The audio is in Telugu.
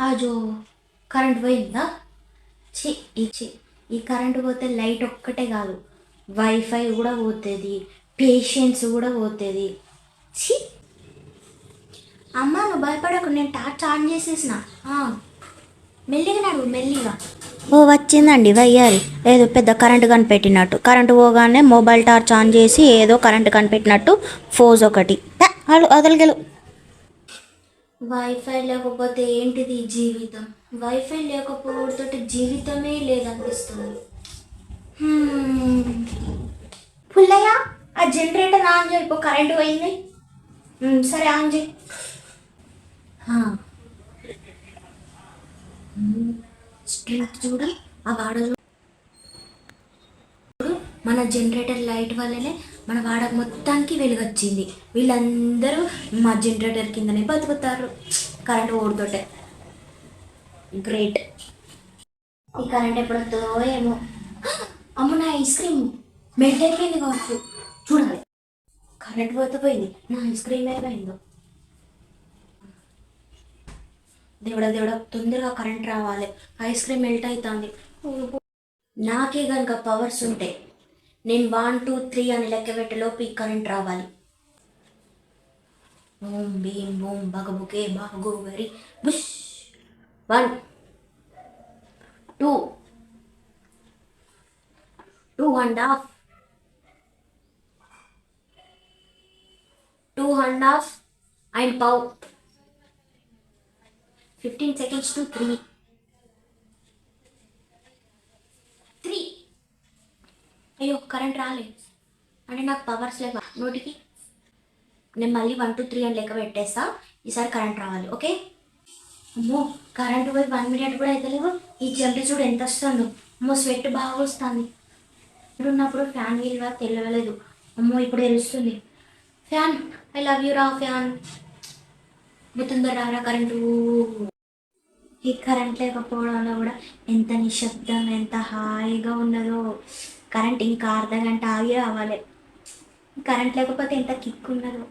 ఆజో కరెంట్ పోయిందా? చి ఇచ్చి ఈ కరెంటు పోతే లైట్ ఒక్కటే కాదు, వైఫై కూడా పోతుంది, పేషెన్స్ కూడా పోతుంది. చి అమ్మ నువ్వు భయపడకు, నేను టార్చ్ ఆన్ చేసేసిన. మెల్లిగా నడువు మెల్లిగా. ఓ వచ్చిందండి వయ్యారి, ఏదో పెద్ద కరెంటు కనిపెట్టినట్టు. కరెంటు పోగానే మొబైల్ టార్చ్ ఆన్ చేసి ఏదో కరెంటు కనిపెట్టినట్టు ఫోజ్ ఒకటి అదలగలు. వైఫై లేకపోతే ఏంటిది జీవితం? వైఫై లేకపోతే జీవితమే లేదనిపిస్తుంది. పుల్లయ్య, ఆ జనరేటర్ ఆన్ చేయి, ఇప్పుడు కరెంటు పోయింది. సరే ఆన్ చేయి. స్ట్రీట్ చూడు, ఆ వాడ చూడు, మన జనరేటర్ లైట్ వల్లనే మన వాడ మొత్తానికి వెలుగొచ్చింది. వీళ్ళందరూ మా జనరేటర్ కిందనే బతుకుతారు కరెంట్ ఓడుతోటే. గ్రేట్. ఈ కరెంట్ ఎప్పుడు వస్తుందో ఏమో. అమ్మ నా ఐస్ క్రీమ్ మెల్ట్ అయిపోయింది కావచ్చు, చూడాలి. కరెంట్ పోతే పోయింది, నా ఐస్ క్రీమ్ ఏమైందో. దేవుడా దేవుడా, తొందరగా కరెంట్ రావాలి, ఐస్ క్రీమ్ మెల్ట్ అవుతుంది. నాకే కనుక పవర్స్ ఉంటే నేను 1 2 3 అని లెక్క పెట్టలోపు ఈ కరెంట్ రావాలి. ఓం Bheem బూం బగబుకే బాగోగరి bush. 1 2 2.5 2.5 and pow. 15 seconds to 3. అయ్యో కరెంట్ రాలే అంటే నాకు పవర్స్ లేవా నోటికి. నేను మళ్ళీ 1 2 3 అని లెక్క పెట్టేస్తా, ఈసారి కరెంట్ రావాలి. ఓకే. అమ్మో కరెంట్ పోయి 1 minute కూడా అవుతలేవు. ఈ చెమట చూడు ఎంత వస్తుందో. అమ్మో స్వెట్ బాగా వస్తుంది. ఇప్పుడు ఉన్నప్పుడు ఫ్యాన్ విలువ తెలియలేదు. అమ్మో ఇప్పుడు తెలుస్తుంది. ఫ్యాన్, ఐ లవ్ యూ రా ఫ్యాన్. తొందర రారా కరెంటు. ఈ కరెంట్ లేకపోవడంలో కూడా ఎంత నిశ్శబ్దం, ఎంత హాయిగా ఉన్నదో. కరెంట్ ఇంకా అర్ధగంట ఆగి రావాలి. కరెంట్ లేకపోతే ఎంత కిక్ ఉన్నదో.